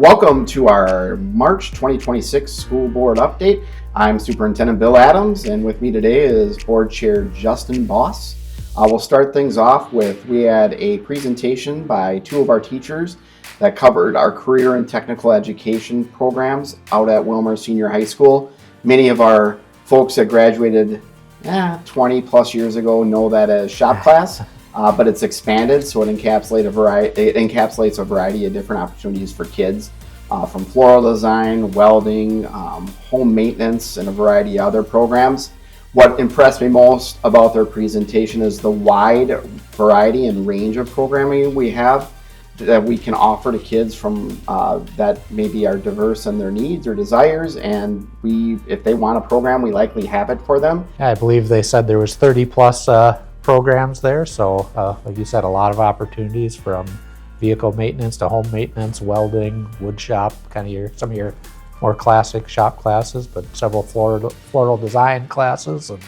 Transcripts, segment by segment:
Welcome to our March 2026 School Board Update. I'm Superintendent Bill Adams, and with me today is Board Chair Justin Boss. We'll start things off with, we had a presentation by two of our teachers that covered our career and technical education programs out at Willmar Senior High School. Many of our folks that graduated 20 plus years ago know that as shop class. But it's expanded, so it encapsulates a variety of different opportunities for kids, from floral design, welding, home maintenance, and a variety of other programs. What impressed me most about their presentation is the wide variety and range of programming we have that we can offer to kids from that maybe are diverse in their needs or desires, and if they want a program, we likely have it for them. I believe they said there was 30 plus programs there, so like you said, a lot of opportunities from vehicle maintenance to home maintenance, welding, wood shop, kind of some of your more classic shop classes, but several floral design classes and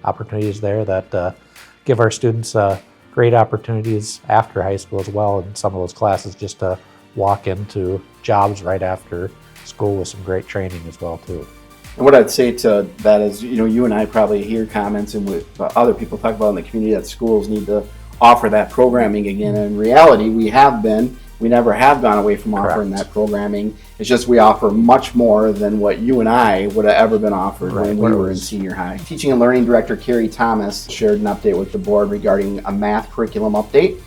opportunities there that give our students great opportunities after high school as well, and some of those classes just to walk into jobs right after school with some great training as well too. And what I'd say to that is, you and I probably hear comments and with other people talk about in the community that schools need to offer that programming again. And in reality, we never have gone away from offering that programming. It's just we offer much more than what you and I would have ever been offered when we were in senior high. Teaching and Learning Director Carrie Thomas shared an update with the board regarding a math curriculum update.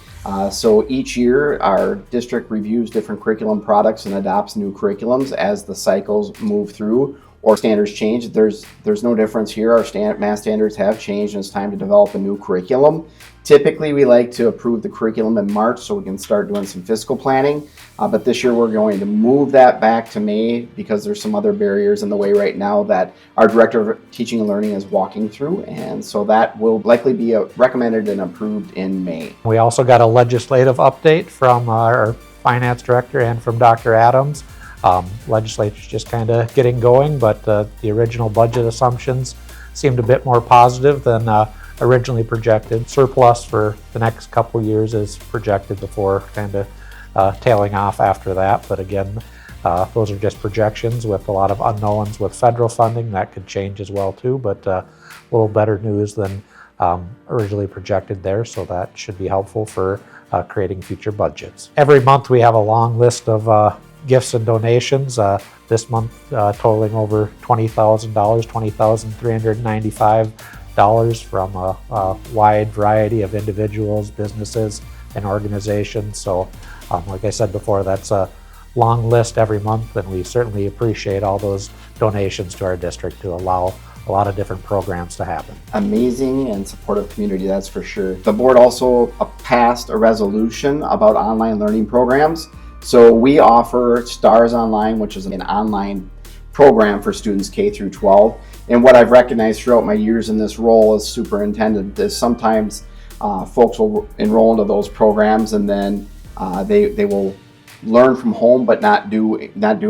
So each year, our district reviews different curriculum products and adopts new curriculums as the cycles move through or standards change. There's no difference here. Our math standards have changed, and it's time to develop a new curriculum. Typically, we like to approve the curriculum in March so we can start doing some fiscal planning. But this year, we're going to move that back to May because there's some other barriers in the way right now that our Director of Teaching and Learning is walking through. And so that will likely be recommended and approved in May. We also got a legislative update from our Finance Director and from Dr. Adams. Legislature's just kind of getting going, but the original budget assumptions seemed a bit more positive than originally projected. Surplus for the next couple years is projected before kind of tailing off after that. But again, those are just projections with a lot of unknowns with federal funding. That could change as well too, but a little better news than originally projected there. So that should be helpful for creating future budgets. Every month we have a long list of gifts and donations. This month totaling over $20,000, $20,395 from a wide variety of individuals, businesses, and organizations. So like I said before, that's a long list every month, and we certainly appreciate all those donations to our district to allow a lot of different programs to happen. Amazing and supportive community, that's for sure. The board also passed a resolution about online learning programs. So we offer STARS Online, which is an online program for students K through 12. And what I've recognized throughout my years in this role as superintendent is sometimes folks will enroll into those programs and then they will learn from home but not do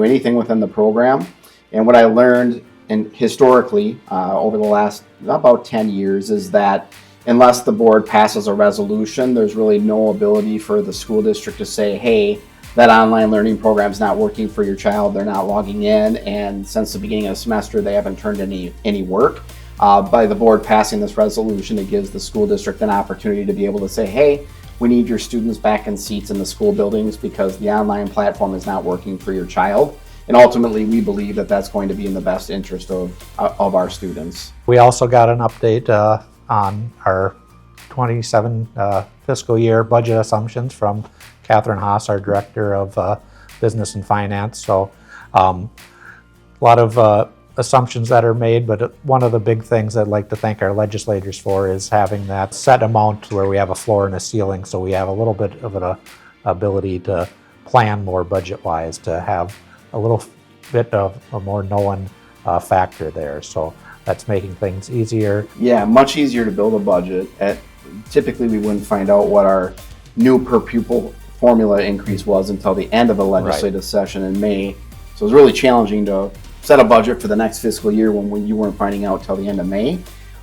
anything within the program. And what I learned historically over the last about 10 years is that unless the board passes a resolution, there's really no ability for the school district to say, hey, that online learning program is not working for your child, they're not logging in, and since the beginning of the semester they haven't turned any work. By the board passing this resolution, it gives the school district an opportunity to be able to say, hey, we need your students back in seats in the school buildings because the online platform is not working for your child. And ultimately, we believe that that's going to be in the best interest of our students. We also got an update on our 27 fiscal year budget assumptions from Catherine Haas, our Director of Business and Finance. So a lot of assumptions that are made, but one of the big things I'd like to thank our legislators for is having that set amount where we have a floor and a ceiling, so we have a little bit of an ability to plan more budget-wise, to have a little bit of a more known factor there. So that's making things easier. Yeah, much easier to build a budget. Typically, we wouldn't find out what our new per pupil formula increase was until the end of the legislative session in May. So it was really challenging to set a budget for the next fiscal year when you weren't finding out till the end of May.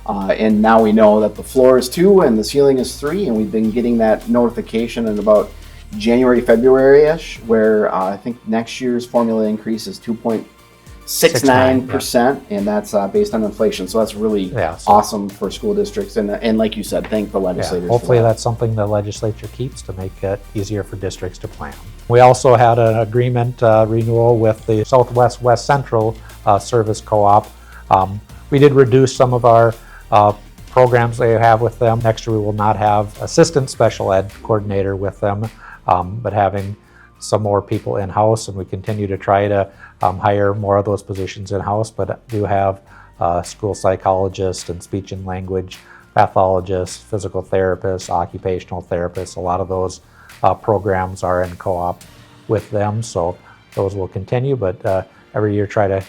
And now we know that the floor is 2 and the ceiling is 3, and we've been getting that notification in about January, February-ish, where I think next year's formula increase is 2.69%, and that's based on inflation. So that's really awesome for school districts. And like you said, thank the legislators. Hopefully that's something the legislature keeps to make it easier for districts to plan. We also had an agreement renewal with the Southwest West Central Service Co-op. We did reduce some of our programs they have with them. Next year we will not have assistant special ed coordinator with them, but having some more people in-house, and we continue to try to hire more of those positions in-house, but do have school psychologists and speech and language pathologists, physical therapists, occupational therapists. A lot of those programs are in co-op with them, so those will continue, but every year try to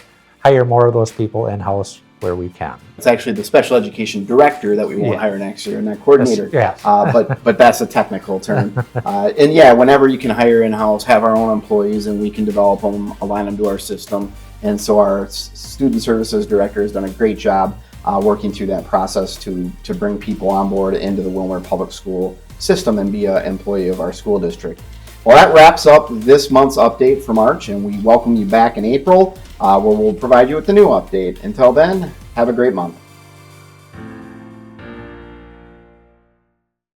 hire more of those people in-house where we can. It's actually the special education director that we won't hire next year, and that coordinator. But that's a technical term. And yeah, whenever you can hire in-house, have our own employees, and we can develop them, align them to our system. And so our student services director has done a great job working through that process to bring people on board into the Willmar Public School system and be an employee of our school district. Well, that wraps up this month's update for March, and we welcome you back in April, where we'll provide you with the new update. Until then, have a great month.